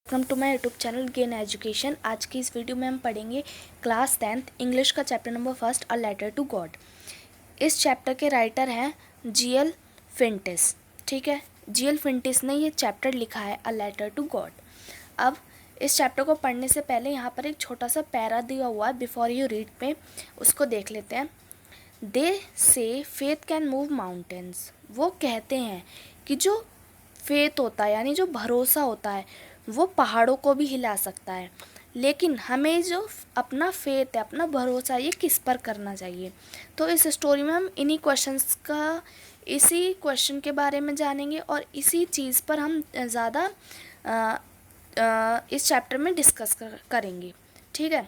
Welcome to my YouTube channel gain education. आज की इस वीडियो में हम पढ़ेंगे क्लास 10th इंग्लिश का chapter number 1 a letter to God. इस चैप्टर के राइटर हैं जीएल फिंटिस। ठीक है, जीएल फिंटिस ने ये चैप्टर लिखा है अ लेटर टू गॉड। अब इस चैप्टर को पढ़ने से पहले यहाँ पर एक छोटा सा पैरा दिया हुआ है बिफोर यू रीड पे, उसको देख लेते हैं। दे से फेथ कैन मूव माउंटेन्स। वो कहते हैं कि जो फेथ होता है यानी जो भरोसा होता है वो पहाड़ों को भी हिला सकता है। लेकिन हमें जो अपना फेथ है, अपना भरोसा है, ये किस पर करना चाहिए। तो इस स्टोरी में हम इसी क्वेश्चन के बारे में जानेंगे और इसी चीज़ पर हम ज़्यादा इस चैप्टर में डिस्कस करेंगे। ठीक है,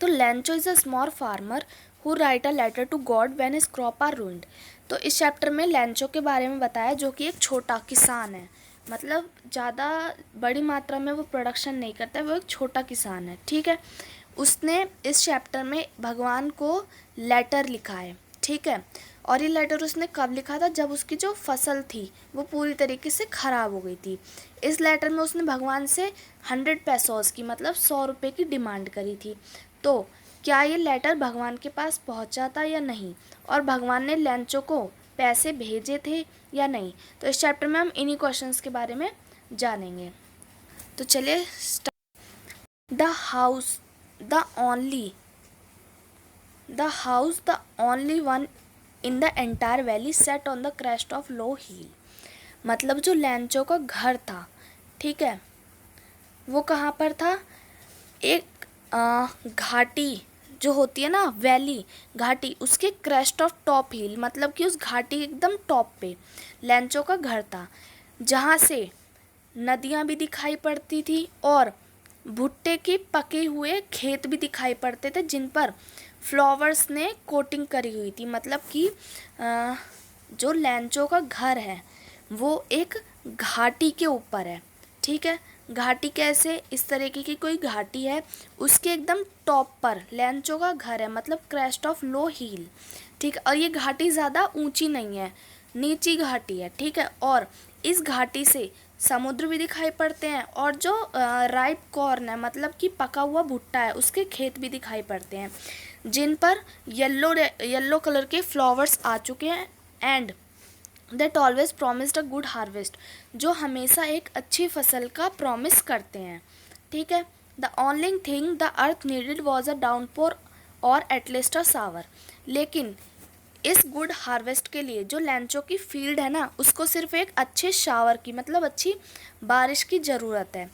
तो Lencho is a small farmer who write a letter to God when his crop are ruined. तो इस चैप्टर में लैंचो के बारे में बताया जो कि एक छोटा किसान है, मतलब ज़्यादा बड़ी मात्रा में वो प्रोडक्शन नहीं करता है, वो एक छोटा किसान है। ठीक है, उसने इस चैप्टर में भगवान को लेटर लिखा है। ठीक है, और ये लेटर उसने कब लिखा था, जब उसकी जो फसल थी वो पूरी तरीके से ख़राब हो गई थी। इस लेटर में उसने भगवान से 100 पैसोस की, मतलब 100 रुपये की डिमांड करी थी। तो क्या ये लेटर भगवान के पास पहुंचा था या नहीं, और भगवान ने लैंचो को पैसे भेजे थे या नहीं। तो इस चैप्टर में हम इन्हीं क्वेश्चंस के बारे में जानेंगे। तो चलिए the only one in the entire valley set on the crest of low hill. मतलब जो लैंचो का घर था, ठीक है, वो कहाँ पर था। एक घाटी जो होती है ना, वैली, घाटी, उसके क्रेस्ट ऑफ टॉप हिल, मतलब कि उस घाटी एकदम टॉप पे लैंचो का घर था, जहाँ से नदियाँ भी दिखाई पड़ती थी और भुट्टे के पके हुए खेत भी दिखाई पड़ते थे जिन पर फ्लावर्स ने कोटिंग करी हुई थी। मतलब कि जो लैंचो का घर है वो एक घाटी के ऊपर है। ठीक है, घाटी कैसे, इस तरीके की कोई घाटी है, उसके एकदम टॉप पर लैंचो का घर है, मतलब क्रेस्ट ऑफ लो हिल। ठीक है, और ये घाटी ज़्यादा ऊंची नहीं है, नीची घाटी है। ठीक है, और इस घाटी से समुद्र भी दिखाई पड़ते हैं और जो राइप कॉर्न है, मतलब कि पका हुआ भुट्टा है, उसके खेत भी दिखाई पड़ते हैं जिन पर येलो कलर के फ्लावर्स आ चुके हैं। And that always promised a good harvest, जो हमेशा एक अच्छी फसल का प्रॉमिस करते हैं। ठीक है, the only thing the earth needed was a downpour और एटलीस्ट अ सावर। लेकिन इस गुड हार्वेस्ट के लिए जो लैंचो की फील्ड है ना, उसको सिर्फ एक अच्छे शावर की, मतलब अच्छी बारिश की ज़रूरत है।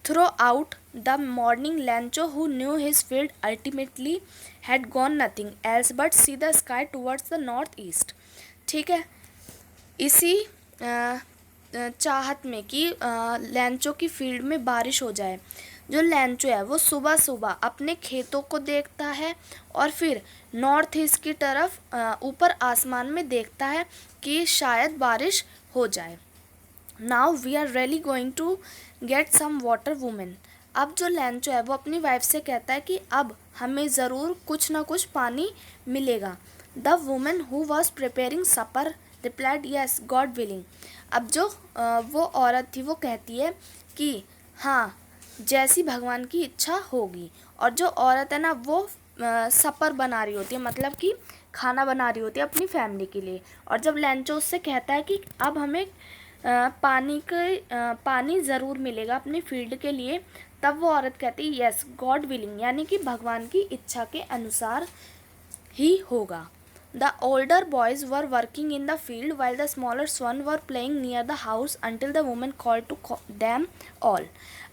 Through out the morning लैंचो who knew his field ultimately had gone nothing else but see the sky towards the north east. ठीक है, इसी चाहत में कि लैंचो की फील्ड में बारिश हो जाए, जो लैंचो है वो सुबह सुबह अपने खेतों को देखता है और फिर नॉर्थ ईस्ट की तरफ ऊपर आसमान में देखता है कि शायद बारिश हो जाए। Now we are really going to get some water women. अब जो लैंचो है वो अपनी वाइफ से कहता है कि अब हमें ज़रूर कुछ ना कुछ पानी मिलेगा। The women who was preparing supper replied yes God willing. अब जो वो औरत थी वो कहती है कि हाँ, जैसी भगवान की इच्छा होगी। और जो औरत है ना वो सपर बना रही होती है, मतलब कि खाना बना रही होती है अपनी फैमिली के लिए। और जब लैंचो उससे कहता है कि अब हमें पानी ज़रूर मिलेगा अपनी फील्ड के लिए, तब वो औरत कहती है यस गॉड विलिंग, यानी कि भगवान की इच्छा के अनुसार ही होगा। The older boys were working in the field while the smaller ones were playing near the house until the woman called to them all.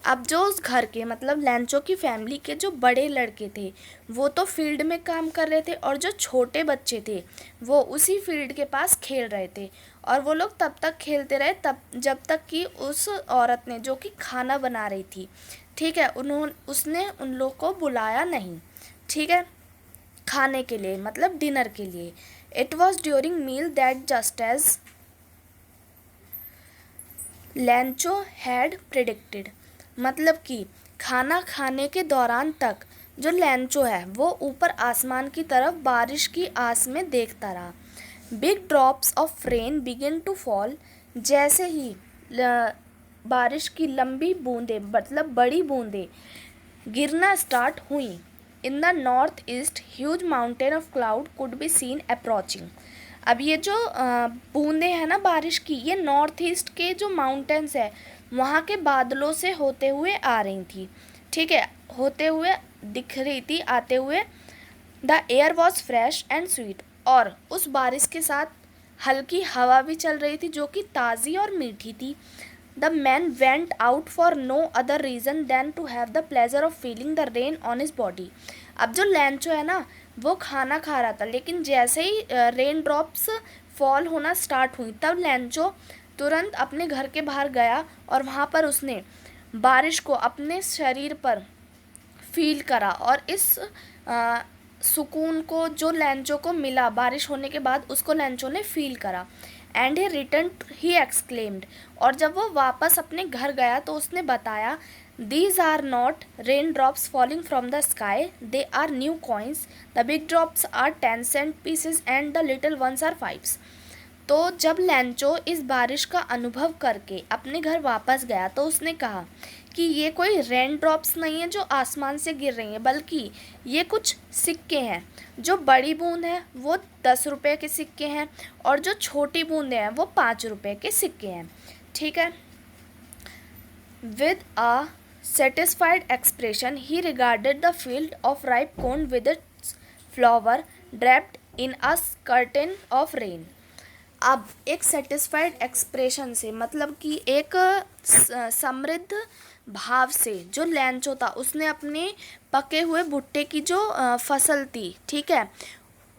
अब जो उस घर के, मतलब लैंचो की फैमिली के जो बड़े लड़के थे वो तो फील्ड में काम कर रहे थे और जो छोटे बच्चे थे वो उसी फील्ड के पास खेल रहे थे। और वो लोग तब तक खेलते रहे तब जब तक कि उस औरत ने, जो कि खाना बना रही थी, ठीक है, उसने उन लोग को बुलाया नहीं। ठीक है, खाने के लिए, मतलब डिनर के लिए। It was during meal that just as Lencho had predicted, मतलब कि खाना खाने के दौरान तक जो लैंचो है वो ऊपर आसमान की तरफ बारिश की आस में देखता रहा। Big drops of rain begin to fall, जैसे ही बारिश की लंबी बूंदें मतलब बड़ी बूंदें गिरना स्टार्ट हुई। In the north east huge mountain of cloud could be seen approaching. अब ये जो बूंदें हैं ना बारिश की, ये नॉर्थ ईस्ट के जो माउंटेन्स है वहाँ के बादलों से होते हुए आ रही थी, ठीक है, होते हुए दिख रही थी, आते हुए। The air was fresh and sweet, और उस बारिश के साथ हल्की हवा भी चल रही थी जो कि ताज़ी और मीठी थी। The man went out for no other reason than to have the pleasure of feeling the rain on his body. अब जो लैंचो है ना, वो खाना खा रहा था, लेकिन जैसे ही रेन ड्रॉप्स फॉल होना स्टार्ट हुई तब लैंचो तुरंत अपने घर के बाहर गया और वहाँ पर उसने बारिश को अपने शरीर पर फील करा। और इस सुकून को जो लैंचो को मिला बारिश होने के बाद, उसको लैंचो ने फील करा। And he return he exclaimed, और जब वो वापस अपने घर गया तो उसने बताया, these are not rain drops falling from the sky, they are new coins, the big drops are 10 cent pieces and the little ones are 5। तो जब लैंचो इस बारिश का अनुभव करके अपने घर वापस गया तो उसने कहा कि ये कोई रेन ड्रॉप्स नहीं है जो आसमान से गिर रही हैं, बल्कि ये कुछ सिक्के हैं। जो बड़ी बूंद है वो 10 रुपये के सिक्के हैं और जो छोटी बूंदें हैं वो 5 रुपये के सिक्के हैं, ठीक है। With a satisfied expression he regarded the field of ripe corn with its flower draped in a curtain of rain. अब एक सेटिस्फाइड एक्सप्रेशन से मतलब कि एक समृद्ध भाव से जो लैंचो था उसने अपने पके हुए भुट्टे की जो फसल थी, ठीक है,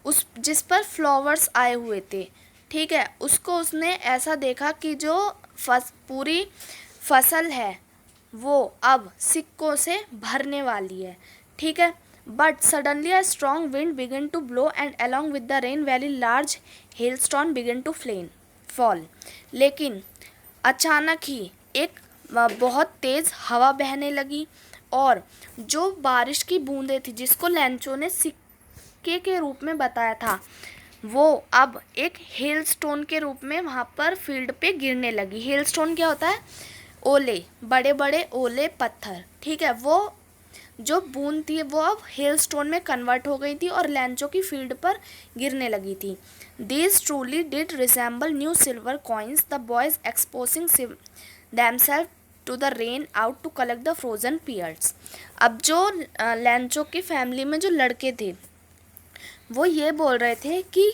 उस जिस पर फ्लावर्स आए हुए थे, ठीक है, उसको उसने ऐसा देखा कि जो पूरी फसल है वो अब सिक्कों से भरने वाली है, ठीक है। But suddenly a strong wind began to blow and along with the rain very large hailstorm began to fall. लेकिन अचानक ही एक बहुत तेज़ हवा बहने लगी और जो बारिश की बूंदें थी जिसको लैंचो ने सिक्के के रूप में बताया था, वो अब एक हेलस्टोन के रूप में वहाँ पर फील्ड पे गिरने लगी। हेलस्टोन क्या होता है? ओले, बड़े बड़े ओले पत्थर, ठीक है। वो जो बूंद थी वो अब हेलस्टोन में कन्वर्ट हो गई थी और लैंचो की फील्ड पर गिरने लगी थी। These truly did resemble new silver coins, the boys exposing themselves to the rain out to collect the frozen pearls। अब जो लैंचो की फैमिली में जो लड़के थे वो ये बोल रहे थे कि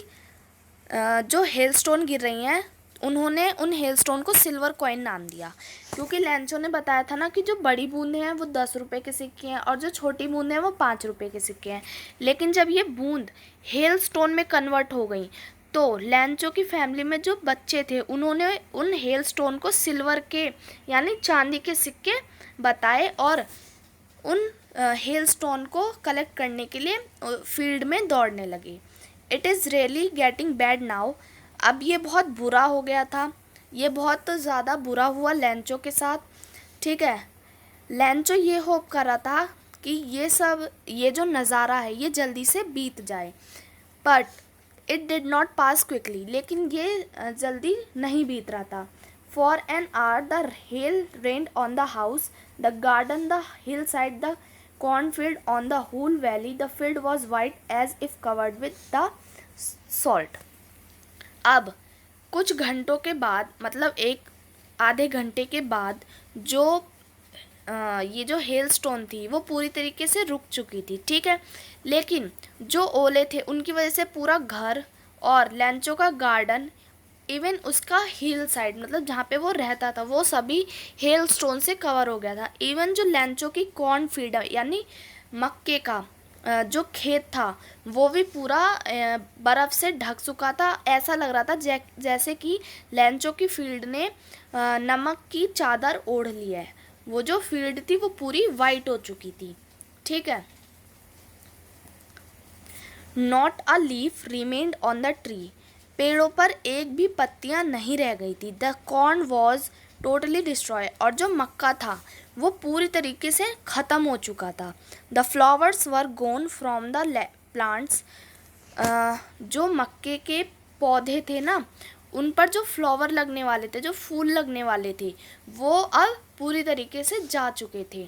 जो हेलस्टोन गिर रही हैं उन्होंने उन हेलस्टोन को सिल्वर कॉइन नाम दिया, क्योंकि लैंचो ने बताया था ना कि जो बड़ी बूंदें हैं वो 10 रुपये के सिक्के हैं और जो छोटी बूंदें हैं वो 5 रुपये के सिक्के हैं। लेकिन जब ये बूंद हेलस्टोन में कन्वर्ट हो गई तो लैंचो की फैमिली में जो बच्चे थे उन्होंने उन हेलस्टोन को सिल्वर के यानी चांदी के सिक्के बताए और उन हेलस्टोन को कलेक्ट करने के लिए फील्ड में दौड़ने लगे। It is really getting bad now. अब ये बहुत बुरा हो गया था, ये बहुत ज़्यादा बुरा हुआ लैंचो के साथ, ठीक है। लैंचो ये होप कर रहा था कि ये जो नज़ारा है ये जल्दी से बीत जाए, but it did not pass quickly, लेकिन ये जल्दी नहीं बीत रहा था। For an hour the hell rained on the house, the garden, the hill side, the cornfield on the whole valley. The field was white as if covered with the salt। अब कुछ घंटों के बाद मतलब एक आधे घंटे के बाद जो ये जो हेलस्टोन थी वो पूरी तरीके से रुक चुकी थी, ठीक है। लेकिन जो ओले थे उनकी वजह से पूरा घर और लैंचो का गार्डन, इवन उसका हिल साइड मतलब जहाँ पे वो रहता था वो सभी हेल स्टोन से कवर हो गया था। इवन जो लैंचो की कॉर्न फील्ड यानी मक्के का जो खेत था वो भी पूरा बर्फ़ से ढक चुका था। ऐसा लग रहा था जैसे कि लैंचो की फील्ड ने नमक की चादर ओढ़ ली है। वो जो फील्ड थी वो पूरी वाइट हो चुकी थी, ठीक है। Not a leaf remained on the tree. पेड़ों पर एक भी पत्तियां नहीं रह गई थी। The corn was totally destroy. और जो मक्का था वो पूरी तरीके से ख़त्म हो चुका था। The flowers were gone from the plants. जो मक्के के पौधे थे ना उन पर जो फ्लावर लगने वाले थे, जो फूल लगने वाले थे, वो अब पूरी तरीके से जा चुके थे।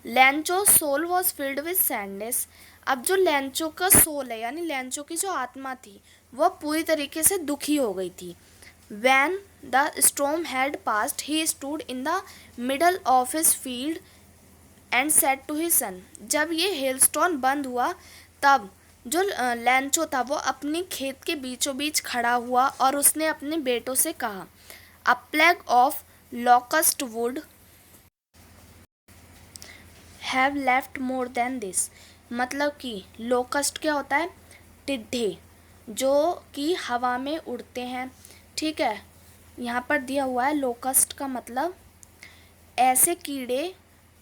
Lencho soul was filled with sadness. अब जो लैंचो का सोल है यानी लैंचो की जो आत्मा थी वह पूरी तरीके से दुखी हो गई थी। When the storm had passed he stood in the middle of his field and said to his son. जब ये हेलस्टॉर्म बंद हुआ तब जो लैंचो था वो अपनी खेत के बीचों बीच खड़ा हुआ और उसने अपने बेटों से कहा, अ plague of locust would have left more than this. मतलब कि लोकस्ट क्या होता है? टिड्ढे, जो कि हवा में उड़ते हैं। ठीक है, यहाँ पर दिया हुआ है लोकस्ट का मतलब ऐसे कीड़े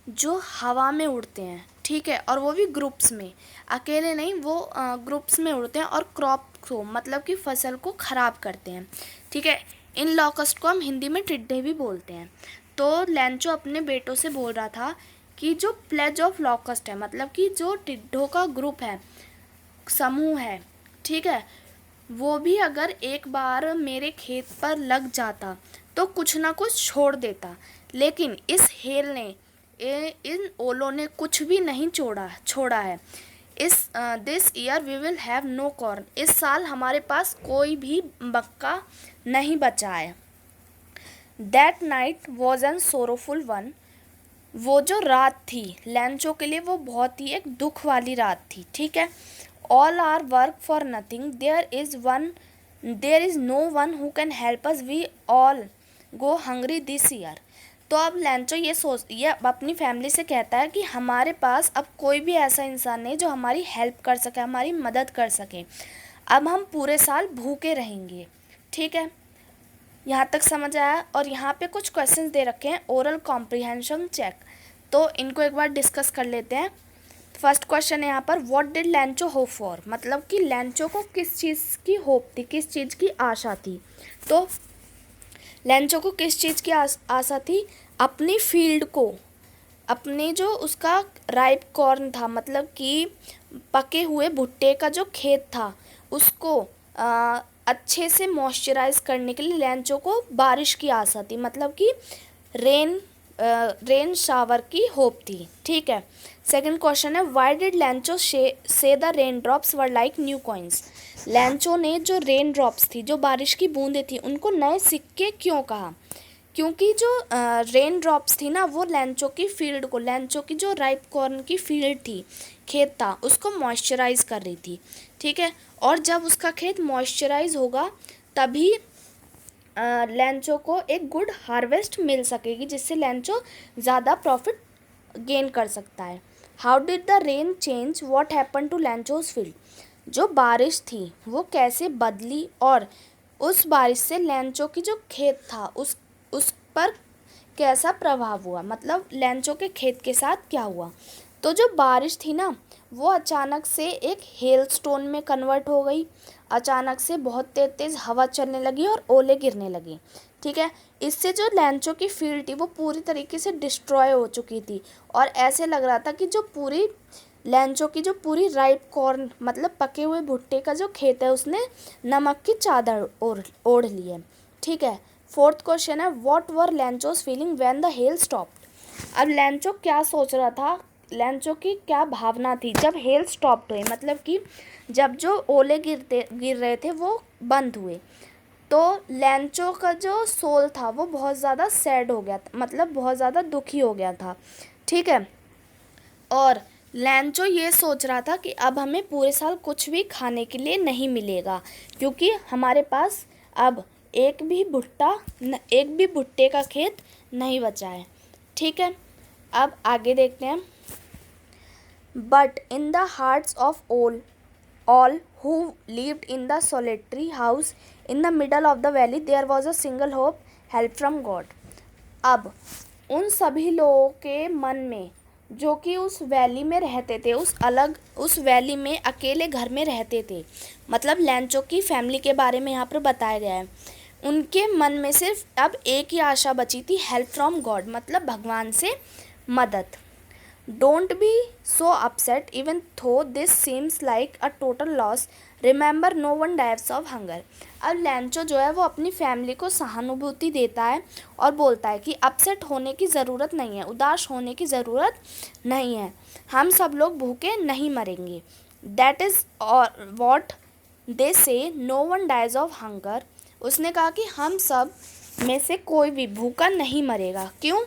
जो हवा में उड़ते हैं। ठीक है, और वो भी ग्रुप्स में, अकेले नहीं, वो ग्रुप्स में उड़ते हैं और क्रॉप को मतलब कि फसल को ख़राब करते हैं। ठीक है, इन लॉकस्ट को हम हिंदी में टिड्डे भी बोलते हैं। तो लैंचो अपने बेटों से बोल रहा था कि जो प्लेज ऑफ लॉकस्ट है मतलब कि जो टिड्ढों का ग्रुप है, समूह है, ठीक है, वो भी अगर एक बार मेरे खेत पर लग जाता तो कुछ ना कुछ छोड़ देता, लेकिन इस हेल ने इन ओलों ने कुछ भी नहीं छोड़ा है। This year we will have no corn. इस साल हमारे पास कोई भी मक्का नहीं बचा है। That night was an sorrowful one. वो जो रात थी लैंचो के लिए वो बहुत ही एक दुख वाली रात थी। ठीक है, all our work for nothing, there is no one who can help us, we all go hungry this year. तो अब लैंचो ये अपनी फैमिली से कहता है कि हमारे पास अब कोई भी ऐसा इंसान नहीं जो हमारी हेल्प कर सके, हमारी मदद कर सके। अब हम पूरे साल भूखे रहेंगे। ठीक है, यहाँ तक समझ आया। और यहाँ पे कुछ क्वेश्चंस दे रखे हैं, ओरल कॉम्प्रिहेंशन चेक, तो इनको एक बार डिस्कस कर लेते हैं। फर्स्ट क्वेश्चन है यहाँ पर, व्हाट डिड लैंचो होप फॉर, मतलब कि लैंचो को किस चीज़ की होप थी, किस चीज़ की आशा थी। तो लैंचो को किस चीज़ की आशा थी? अपनी फील्ड को, अपने जो उसका राइप कॉर्न था मतलब कि पके हुए भुट्टे का जो खेत था उसको अच्छे से मॉइस्चराइज करने के लिए लैंचो को बारिश की आशा थी, मतलब कि रेन शावर की होप थी। ठीक है, सेकंड क्वेश्चन है, व्हाई डिड लैंचो से the rain drops were like new coins. लैंचो ने जो रेन ड्रॉप्स थी, जो बारिश की बूंदें थी, उनको नए सिक्के क्यों कहा? क्योंकि जो रेन ड्रॉप्स थी ना वो लैंचो की फील्ड को, लैंचो की जो राइप कॉर्न की फील्ड थी, खेत था, उसको मॉइस्चराइज कर रही थी। ठीक है, और जब उसका खेत मॉइस्चराइज होगा तभी लैंचो को एक गुड हार्वेस्ट मिल सकेगी, जिससे लैंचो ज़्यादा प्रॉफिट गेन कर सकता है। How did the rain change what happen to Lencho's field. जो बारिश थी वो कैसे बदली और उस बारिश से लैंचो की जो खेत था उस पर कैसा प्रभाव हुआ, मतलब लैंचो के खेत के साथ क्या हुआ। तो जो बारिश थी ना वो अचानक से एक हेल स्टोन में कन्वर्ट हो गई, अचानक से बहुत तेज तेज हवा चलने लगी और ओले गिरने लगे। ठीक है, इससे जो लैंचो की फील्ड थी वो पूरी तरीके से डिस्ट्रॉय हो चुकी थी और ऐसे लग रहा था कि जो पूरी लैंचो की जो पूरी राइप कॉर्न मतलब पके हुए भुट्टे का जो खेत है उसने नमक की चादर ओढ़ ली है। ठीक है, फोर्थ क्वेश्चन है, what were Lencho's feeling when the hail stopped. अब लैंचो क्या सोच रहा था, लैंचो की क्या भावना थी जब हेल स्टॉप्ड हुए, मतलब कि जब जो ओले गिर रहे थे वो बंद हुए। तो लैंचो का जो सोल था वो बहुत ज़्यादा सैड हो गया था, मतलब बहुत ज़्यादा दुखी हो गया था। ठीक है, और लैंचो ये सोच रहा था कि अब हमें पूरे साल कुछ भी खाने के लिए नहीं मिलेगा, क्योंकि हमारे पास अब एक भी भुट्टे का खेत नहीं बचा है। ठीक है, अब आगे देखते हैं। But in the hearts of all who lived in the solitary house in the middle of the valley there was a single hope, help from God। अब उन सभी लोगों के मन में जो कि उस वैली में रहते थे, उस वैली में अकेले घर में रहते थे, मतलब लैंचो की फैमिली के बारे में यहाँ पर बताया गया है, उनके मन में सिर्फ अब एक ही आशा बची थी, हेल्प फ्रॉम गॉड, मतलब भगवान से मदद। Don't be so upset even though this seems like a total loss, remember no one dies of hunger. अब लैंचो जो है वो अपनी फैमिली को सहानुभूति देता है और बोलता है कि अपसेट होने की ज़रूरत नहीं है, उदास होने की ज़रूरत नहीं है, हम सब लोग भूखे नहीं मरेंगे। दैट इज़ और what they say, no one dies of hunger. उसने कहा कि हम सब में से कोई भी भूखा नहीं मरेगा। क्यों?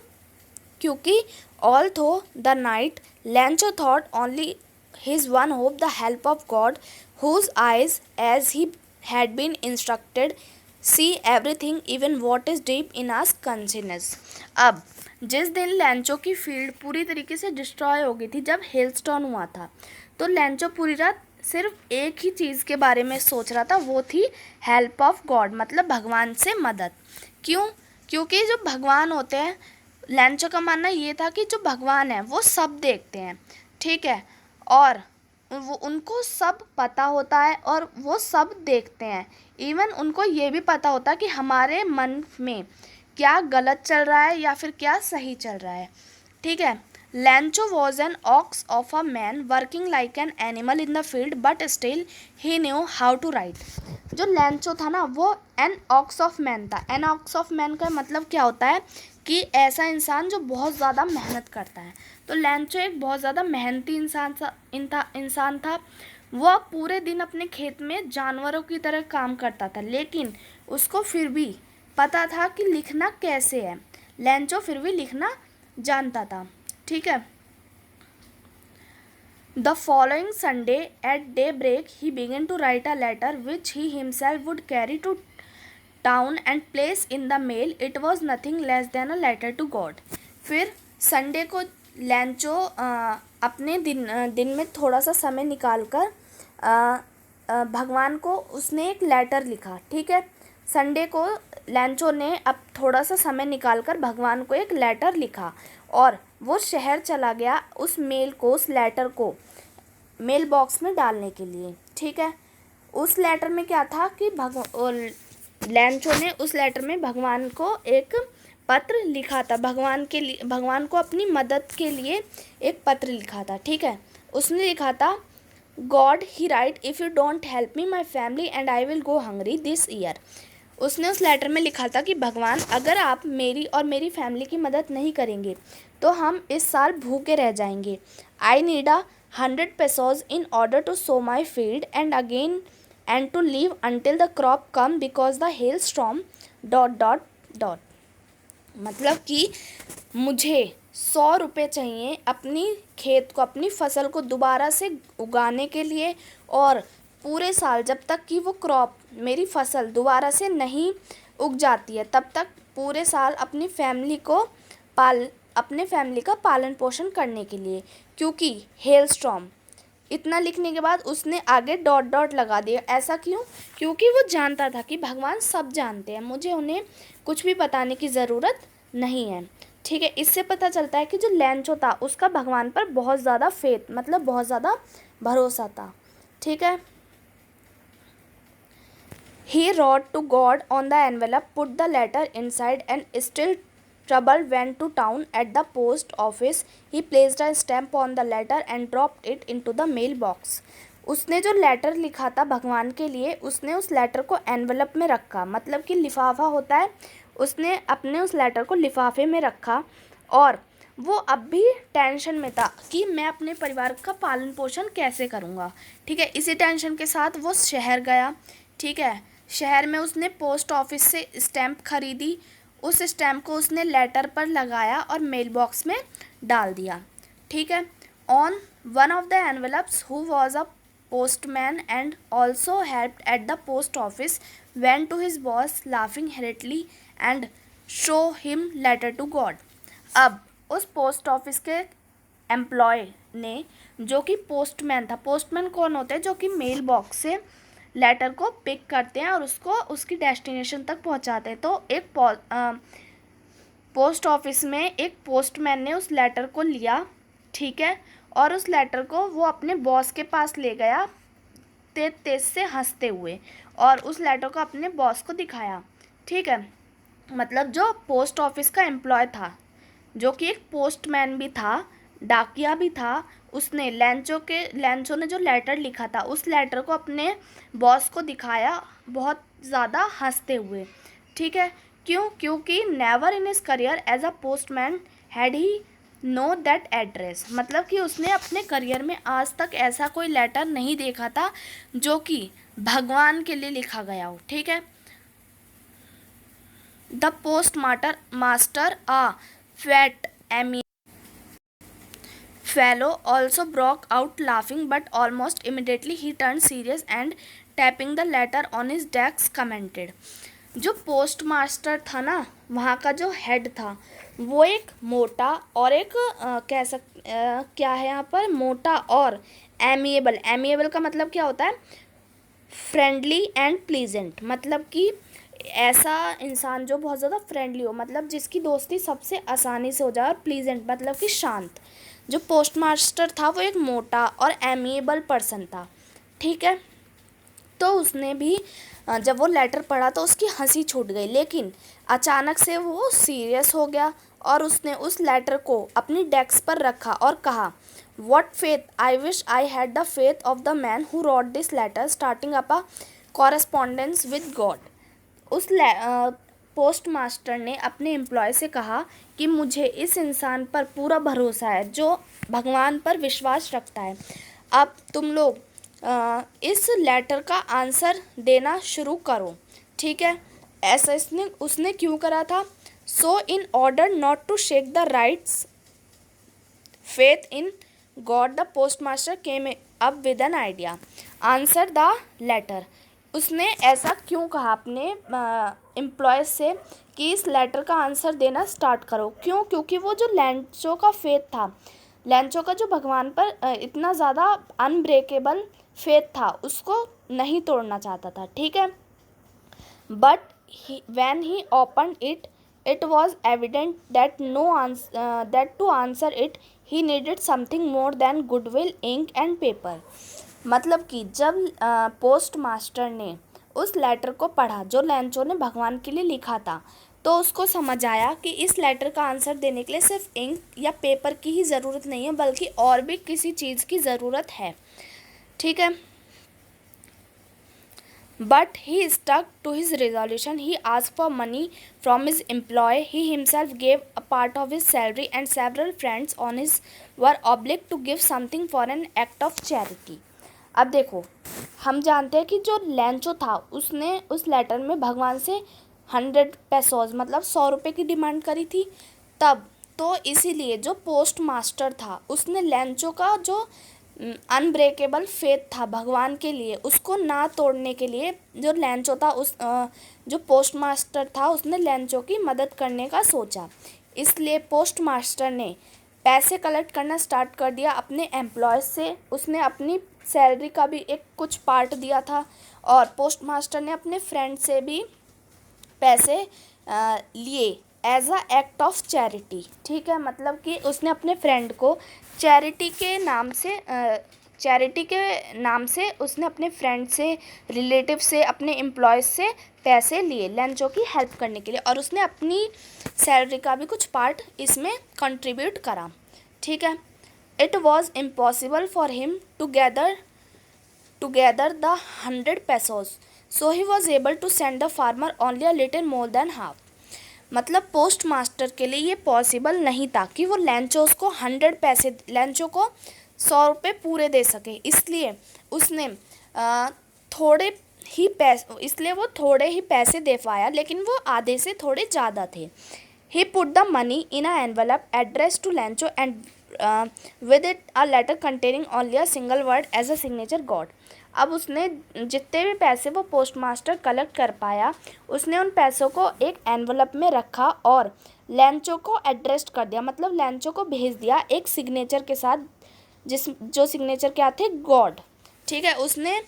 क्योंकि all through the night Lencho thought only his one hope the help of God, whose eyes as he had been instructed see everything even what is deep in us consciousness. अब जिस दिन लैंचो की फील्ड पूरी तरीके से destroy हो गई थी, जब हेलस्टॉर्म हुआ था, तो लैंचो पूरी रात सिर्फ एक ही चीज़ के बारे में सोच रहा था, वो थी हेल्प ऑफ गॉड, मतलब भगवान से मदद। क्यों? क्योंकि जो भगवान होते हैं, लैंचो का मानना ये था कि जो भगवान है वो सब देखते हैं, ठीक है, और वो उनको सब पता होता है और वो सब देखते हैं। इवन उनको ये भी पता होता है कि हमारे मन में क्या गलत चल रहा है या फिर क्या सही चल रहा है, ठीक है। Lencho was an ox of a man working like an animal in the field but still he knew how to write. जो लैंचो था ना, वो एन ऑक्स ऑफ मैन था। एन ऑक्स ऑफ मैन का मतलब क्या होता है कि ऐसा इंसान जो बहुत ज़्यादा मेहनत करता है। तो लैंचो एक बहुत ज़्यादा मेहनती इंसान था। वह पूरे दिन अपने खेत में जानवरों की तरह काम करता था, लेकिन उसको फिर भी पता था कि लिखना कैसे है। लैंचो फिर भी लिखना जानता था, ठीक है। The following Sunday at daybreak he began to write a letter which he himself would carry to town and place in the mail. It was nothing less than a letter to God. फिर Sunday को लैंचो अपने दिन में थोड़ा सा समय निकाल कर भगवान को उसने एक लेटर लिखा, ठीक है। संडे को लैंचो ने अब थोड़ा सा समय निकाल कर भगवान को एक लेटर लिखा और वो शहर चला गया उस मेल को, उस लेटर को मेल बॉक्स में डालने के लिए, ठीक है। उस लेटर में क्या था कि लैंचो ने उस लेटर में भगवान को एक पत्र लिखा था, भगवान को अपनी मदद के लिए एक पत्र लिखा था, ठीक है। उसने लिखा था, God he right, if you don't help me my family and I will go hungry this year. उसने उस लेटर में लिखा था कि भगवान, अगर आप मेरी और मेरी फैमिली की मदद नहीं करेंगे तो हम इस साल भूखे रह जाएंगे। I need 100 pesos in order to sow my field and again and to leave until the crop come because the hailstorm ... मतलब कि मुझे 100 रुपये चाहिए अपनी खेत को, अपनी फसल को दोबारा से उगाने के लिए, और पूरे साल जब तक कि वो क्रॉप, मेरी फसल दोबारा से नहीं उग जाती है, तब तक पूरे साल अपनी फैमिली का पालन पोषण करने के लिए। क्योंकि हेलस्टॉर्म, इतना लिखने के बाद उसने आगे ... लगा दिया। ऐसा क्यों? क्योंकि वो जानता था कि भगवान सब जानते हैं, मुझे उन्हें कुछ भी बताने की ज़रूरत नहीं है, ठीक है। इससे पता चलता है कि जो लैंचो था उसका भगवान पर बहुत ज़्यादा फेथ, मतलब बहुत ज़्यादा भरोसा था, ठीक है। He wrote to God on the envelope, put the letter inside, and still troubled went to town. At the post office he placed a stamp on the letter and dropped it into the mail box. उसने जो letter लिखा था भगवान के लिए, उसने उस letter को एनवलप में रखा, मतलब कि लिफाफा होता है, उसने अपने उस लेटर को लिफाफे में रखा। और वो अब भी टेंशन में था कि मैं अपने परिवार का पालन पोषण कैसे करूँगा, ठीक है। इसी टेंशन के साथ वो शहर गया, ठीक है। शहर में उसने पोस्ट ऑफिस से स्टैम्प खरीदी, उस स्टैम्प को उसने लेटर पर लगाया और मेल बॉक्स में डाल दिया, ठीक है। On one of the envelopes who was a postman and also helped at the post office went to his boss laughing heartily and show him letter to God. अब उस पोस्ट ऑफिस के employ ने, जो कि postman था, postman कौन होते हैं? जो कि मेल बॉक्स से लेटर को पिक करते हैं और उसको उसकी डेस्टिनेशन तक पहुंचाते हैं। तो एक पोस्ट ऑफिस में एक पोस्टमैन ने उस लेटर को लिया, ठीक है, और उस लेटर को वो अपने बॉस के पास ले गया तेज से हंसते हुए, और उस लेटर को अपने बॉस को दिखाया, ठीक है। मतलब जो पोस्ट ऑफिस का एम्प्लॉय था, जो कि एक पोस्टमैन भी था, डाकिया भी था, उसने लैंचो ने जो लेटर लिखा था उस लेटर को अपने बॉस को दिखाया, बहुत ज़्यादा हंसते हुए। ठीक है, क्यों? क्योंकि never in his career as a postman had he know that address, मतलब कि उसने अपने करियर में आज तक ऐसा कोई लेटर नहीं देखा था जो कि भगवान के लिए लिखा गया हो। ठीक है, the post master a fat एमी fellow also broke out laughing, but almost immediately he turned serious and tapping the letter on his desk commented। जो पोस्ट मास्टर था ना, वहाँ का जो हेड था वो एक मोटा और एक क्या है यहाँ पर, मोटा और एमिएबल। एमिएबल का मतलब क्या होता है? फ्रेंडली एंड प्लीजेंट, मतलब कि ऐसा इंसान जो बहुत ज़्यादा फ्रेंडली हो, मतलब जिसकी दोस्ती सबसे आसानी से हो जाए, और प्लीजेंट मतलब कि शांत। जो पोस्ट मास्टर था वो एक मोटा और एमिएबल पर्सन था। ठीक है, तो उसने भी जब वो लेटर पढ़ा तो उसकी हंसी छूट गई, लेकिन अचानक से वो सीरियस हो गया और उसने उस लेटर को अपनी डेस्क पर रखा और कहा, what faith, I wish I had the faith of the man who wrote this letter starting up a correspondence with God. उस पोस्ट मास्टर ने अपने एम्प्लॉय से कहा कि मुझे इस इंसान पर पूरा भरोसा है जो भगवान पर विश्वास रखता है। अब तुम लोग इस लेटर का आंसर देना शुरू करो। ठीक है, ऐसा उसने क्यों करा था? So in order not to shake the writer's faith in God, the post master came up with an idea, answer the letter. उसने ऐसा क्यों कहा अपने एम्प्लॉयज़ से कि इस लेटर का आंसर देना स्टार्ट करो? क्यों? क्योंकि वो जो लैंचो का फेथ था, लैंचो का जो भगवान पर इतना ज़्यादा अनब्रेकेबल फेथ था, उसको नहीं तोड़ना चाहता था। ठीक है, but when he opened it, it was evident that to answer it he needed something more than goodwill, ink and paper। मतलब कि जब पोस्ट मास्टर ने उस लेटर को पढ़ा जो लैंचो ने भगवान के लिए लिखा था, तो उसको समझ आया कि इस लेटर का आंसर देने के लिए सिर्फ इंक या पेपर की ही ज़रूरत नहीं है, बल्कि और भी किसी चीज़ की ज़रूरत है। ठीक है, but he stuck to his resolution। He asked for money from his employee, he himself gave a part of his salary, and several friends on his were obliged to give something for an act of charity। अब देखो, हम जानते हैं कि जो Lencho था उसने उस लेटर में भगवान से 100 पैसोज मतलब 100 रुपये की डिमांड करी थी। तब तो इसीलिए जो पोस्ट मास्टर था उसने लैंचो का जो अनब्रेकेबल फेथ था भगवान के लिए, उसको ना तोड़ने के लिए जो लैंचो था जो पोस्ट मास्टर था उसने लैंचो की मदद करने का सोचा। इसलिए पोस्ट मास्टर ने पैसे कलेक्ट करना स्टार्ट कर दिया अपने एम्प्लॉयज़ से। उसने अपनी सैलरी का भी एक कुछ पार्ट दिया था, और पोस्ट मास्टर ने अपने फ्रेंड से भी पैसे लिए as a act of charity. ठीक है, मतलब कि उसने अपने फ्रेंड को चैरिटी के नाम से उसने अपने फ्रेंड से, रिलेटिव से, अपने एम्प्लॉयज़ से पैसे लिए लैंचो की हेल्प करने के लिए, और उसने अपनी सैलरी का भी कुछ पार्ट इसमें कंट्रीब्यूट करा। ठीक है, it was impossible for him to gather the 100 pesos, so he was able to send the farmer only a little more than half. मतलब पोस्ट मास्टर के लिए ये पॉसिबल नहीं था कि वो लैंचो को 100 पैसे, लैंचो को 100 रुपये पूरे दे सके, इसलिए उसने वो थोड़े ही पैसे दे पाया, लेकिन वो आधे से थोड़े ज़्यादा थे। He put the money in a envelope address to Lencho and with it a letter containing only a single word as a signature God. अब उसने जितने भी पैसे वो पोस्ट मास्टर कलेक्ट कर पाया, उसने उन पैसों को एक एनवलप में रखा और लैंचो को एड्रेस कर दिया, मतलब लैंचो को भेज दिया एक सिग्नेचर के साथ, जो सिग्नेचर क्या थे? गॉड। ठीक है, उसने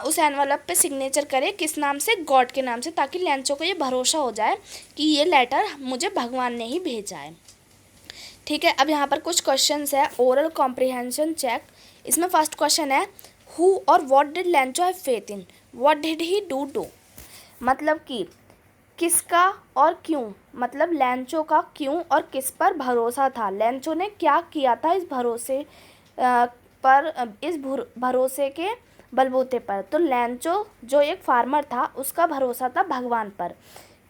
उस एनवलप पे सिग्नेचर करे किस नाम से? गॉड के नाम से, ताकि लैंचो को ये भरोसा हो जाए कि ये लेटर मुझे भगवान ने ही भेजा है। ठीक है, अब यहाँ पर कुछ क्वेश्चंस है, ओरल कॉम्प्रिहेंशन चेक। इसमें फर्स्ट क्वेश्चन है, हु और what did लैंचो have faith in, what did he do. मतलब कि किसका और क्यों मतलब लैंचो का क्यों और किस पर भरोसा था, लैंचो ने क्या किया था इस भरोसे भरोसे के बलबूते पर। तो लैंचो जो एक फार्मर था उसका भरोसा था भगवान पर।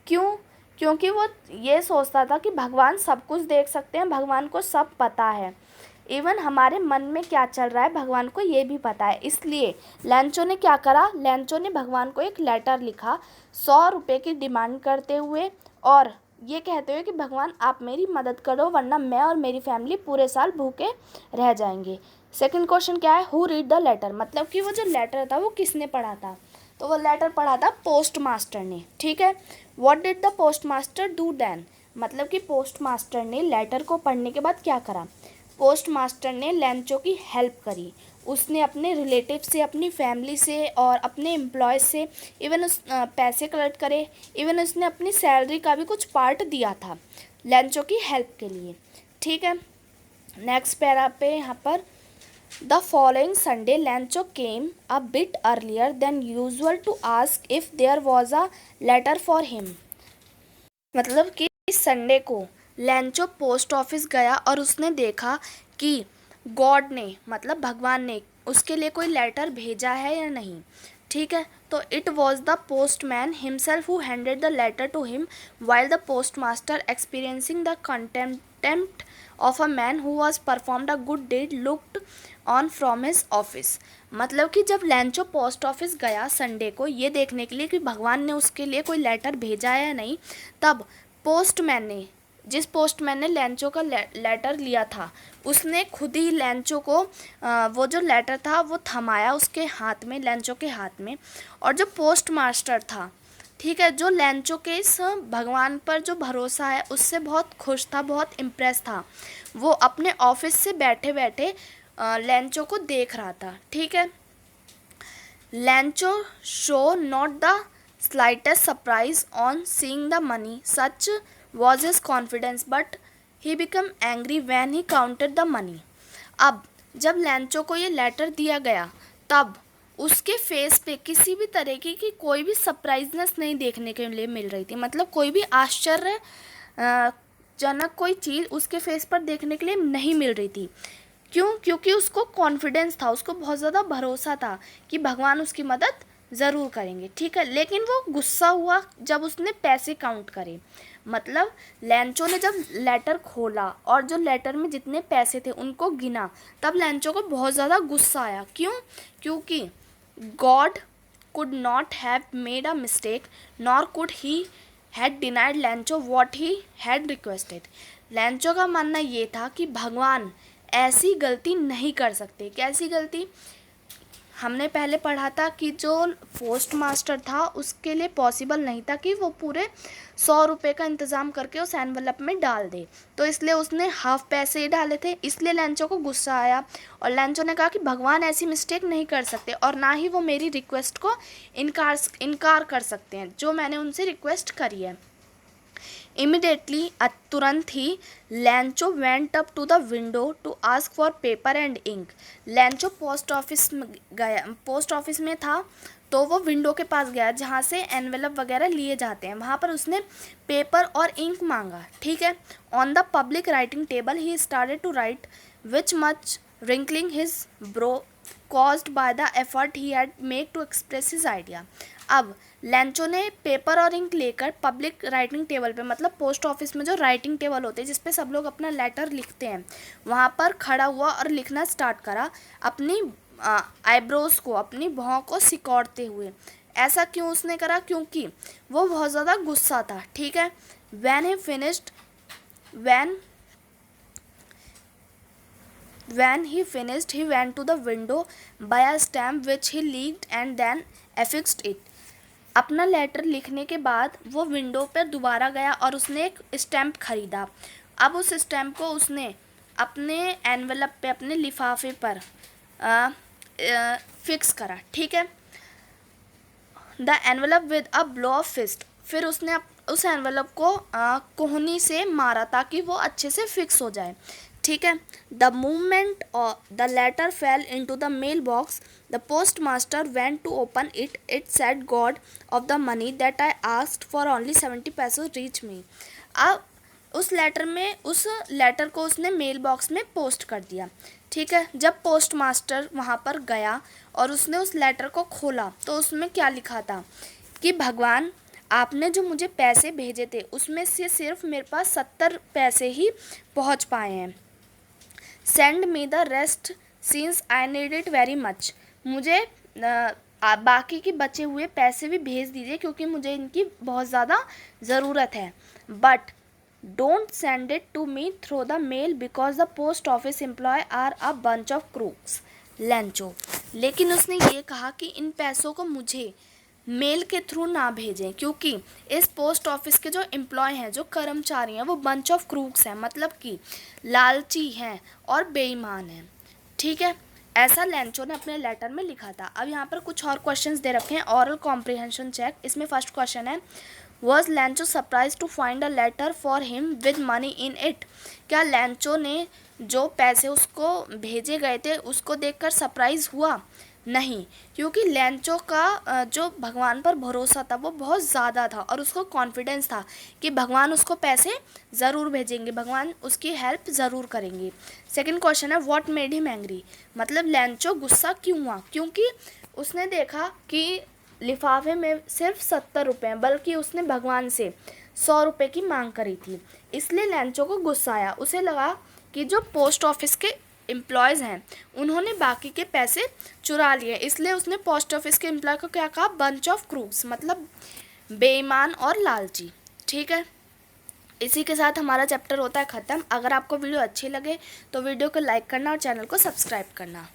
क्यों? क्योंकि वो ये सोचता था कि भगवान सब कुछ देख सकते हैं, भगवान को सब पता है, इवन हमारे मन में क्या चल रहा है भगवान को ये भी पता है। इसलिए लैंचो ने क्या करा, लैंचो ने भगवान को एक लेटर लिखा 100 रुपये की डिमांड करते हुए, और ये कहते हुए कि भगवान आप मेरी मदद करो वरना मैं और मेरी फैमिली पूरे साल भूखे रह जाएंगे। सेकंड क्वेश्चन क्या है, हु रीड द लेटर, मतलब कि वो जो लेटर था वो किसने पढ़ा था। तो वो लेटर पढ़ा था पोस्ट मास्टर ने। ठीक है, what did the post master do then, मतलब कि पोस्ट मास्टर ने लेटर को पढ़ने के बाद क्या करा। पोस्ट मास्टर ने लैंचो की हेल्प करी, उसने अपने रिलेटिव से, अपनी फैमिली से और अपने एम्प्लॉय से इवन पैसे कलेक्ट करे, इवन उसने अपनी सैलरी का भी कुछ पार्ट दिया था लैंचो की हेल्प के लिए। ठीक है, नेक्स्ट पैरा पे यहाँ पर the following Sunday Lencho came a bit earlier than usual to ask if there was a letter for him, मतलब कि इस संडे को लैंचो पोस्ट ऑफिस गया और उसने देखा कि गॉड ने, मतलब भगवान ने उसके लिए कोई लेटर भेजा है या नहीं। ठीक है, तो it was the postman himself who handed the letter to him while the post master experiencing the contempt of a man who was performed a good deed looked on from his office. मतलब कि जब Lencho post office गया Sunday को ये देखने के लिए कि भगवान ने उसके लिए कोई लेटर भेजा है या नहीं, तब पोस्टमैन ने, जिस पोस्टमैन ने लैंचो का लेटर लिया था, उसने खुद ही लैंचो को वो जो लेटर था वो थमाया उसके हाथ में, लैंचो के हाथ में। और जो पोस्ट मास्टर था, ठीक है, जो लैंचो के इस भगवान पर जो भरोसा है उससे बहुत खुश था, बहुत इम्प्रेस था, वो अपने ऑफिस से बैठे बैठे लैंचो को देख रहा था। ठीक है, लैंचो show not the slightest surprise on seeing the money, such was his confidence, but he became angry when he counted the money. अब जब लैंचो को ये लेटर दिया गया तब उसके फेस पे किसी भी तरीके की कोई भी सरप्राइजनेस नहीं देखने के लिए मिल रही थी, मतलब कोई भी आश्चर्य जनक कोई चीज़ उसके फेस पर देखने के लिए नहीं मिल रही थी। क्यों? क्योंकि उसको कॉन्फिडेंस था, उसको बहुत ज़्यादा भरोसा था कि भगवान उसकी मदद ज़रूर करेंगे। ठीक है, लेकिन वो गुस्सा हुआ जब उसने पैसे काउंट करे, मतलब लैंचो ने जब लेटर खोला और जो लेटर में जितने पैसे थे उनको गिना, तब लैंचो को बहुत ज़्यादा गुस्सा आया। क्यों? क्योंकि God could not have made a mistake nor could he had denied लैंचो what he had requested. लैंचो का मानना ये था कि भगवान ऐसी गलती नहीं कर सकते। कैसी गलती? हमने पहले पढ़ा था कि जो पोस्ट मास्टर था उसके लिए पॉसिबल नहीं था कि वो पूरे 100 रुपये का इंतज़ाम करके उस एनवलप में डाल दे, तो इसलिए उसने हाफ पैसे ही डाले थे, इसलिए लैंचो को गुस्सा आया और लैंचो ने कहा कि भगवान ऐसी मिस्टेक नहीं कर सकते और ना ही वो मेरी रिक्वेस्ट को इनकार कर सकते हैं जो मैंने उनसे रिक्वेस्ट करी है। इमिडिएटली, तुरंत ही Lencho went up to the window to ask for paper and ink. Lencho post office में गया, पोस्ट ऑफिस में था तो वो विंडो के पास गया जहाँ से एनवेलप वगैरह लिए जाते हैं, वहाँ पर उसने पेपर और इंक मांगा। ठीक है, on the public writing table he started to write which much wrinkling his brow caused by the effort he had made to express his idea। अब लैंचो ने पेपर और इंक लेकर पब्लिक राइटिंग टेबल पे, मतलब post office में जो writing table होते हैं जिस पे सब लोग अपना लेटर लिखते हैं, वहाँ पर खड़ा हुआ और लिखना स्टार्ट करा, अपनी आईब्रोज को, अपनी भौं को सिकोड़ते हुए। ऐसा क्यों उसने करा? क्योंकि वो बहुत ज़्यादा गुस्सा था। ठीक है, when he finished he went to the window by a stamp which he leaked and then affixed it। अपना लेटर लिखने के बाद वो विंडो पर दोबारा गया और उसने एक स्टैम्प खरीदा। अब उस स्टैम्प को उसने अपने एनवेलप पे, अपने लिफाफे पर फिक्स करा। ठीक है, the envelope with a blow of fist. फिर उसने उस एनवेलप को कोहनी से मारा ताकि वो अच्छे से फिक्स हो जाए। ठीक है, the movement the letter fell into the mailbox, the post master went to open it, it said God of the money that I asked for only 70 paise reach me. अब उस लेटर को उसने mail box में post कर दिया। ठीक है, जब पोस्ट मास्टर वहाँ पर गया और उसने उस लेटर को खोला तो उसमें क्या लिखा था कि भगवान, आपने जो मुझे पैसे भेजे थे उसमें से सिर्फ मेरे पास 70 पैसे ही पहुँच पाए हैं। Send me the rest since I need it very much. मुझे बाकी के बचे हुए पैसे भी भेज दीजिए क्योंकि मुझे इनकी बहुत ज़्यादा ज़रूरत है। But don't send it to me through the mail because the post office employee are a bunch of crooks. Lencho, लेकिन उसने ये कहा कि इन पैसों को मुझे मेल के थ्रू ना भेजें क्योंकि इस पोस्ट ऑफिस के जो एम्प्लॉय हैं, जो कर्मचारी हैं, वो बंच ऑफ क्रूक्स हैं, मतलब कि लालची हैं और बेईमान हैं। ठीक है, ऐसा लैंचो ने अपने लेटर में लिखा था। अब यहाँ पर कुछ और क्वेश्चंस दे रखे हैं, ऑरल कॉम्प्रिहेंशन चेक। इसमें फर्स्ट क्वेश्चन है, was Lencho surprise to find a letter for him with money in it. क्या लैंचो ने जो पैसे उसको भेजे गए थे उसको देखकर सरप्राइज हुआ? नहीं, क्योंकि लैंचो का जो भगवान पर भरोसा था वो बहुत ज़्यादा था और उसको कॉन्फिडेंस था कि भगवान उसको पैसे ज़रूर भेजेंगे, भगवान उसकी हेल्प ज़रूर करेंगे। सेकंड क्वेश्चन है, व्हाट मेड हिम एंग्री। मतलब लैंचो गुस्सा क्यों हुआ? क्योंकि उसने देखा कि लिफाफे में सिर्फ 70 रुपये हैं, बल्कि उसने भगवान से 100 रुपये की मांग करी थी, इसलिए लैंचो को गुस्सा आया। उसे लगा कि जो पोस्ट ऑफिस के एम्प्लॉयज़ हैं उन्होंने बाकी के पैसे चुरा लिए, इसलिए उसने पोस्ट ऑफिस के एम्प्लॉय को क्या कहा? बंच ऑफ क्रूक्स, मतलब बेईमान और लालची। ठीक है, इसी के साथ हमारा चैप्टर होता है ख़त्म। अगर आपको वीडियो अच्छी लगे तो वीडियो को लाइक करना और चैनल को सब्सक्राइब करना।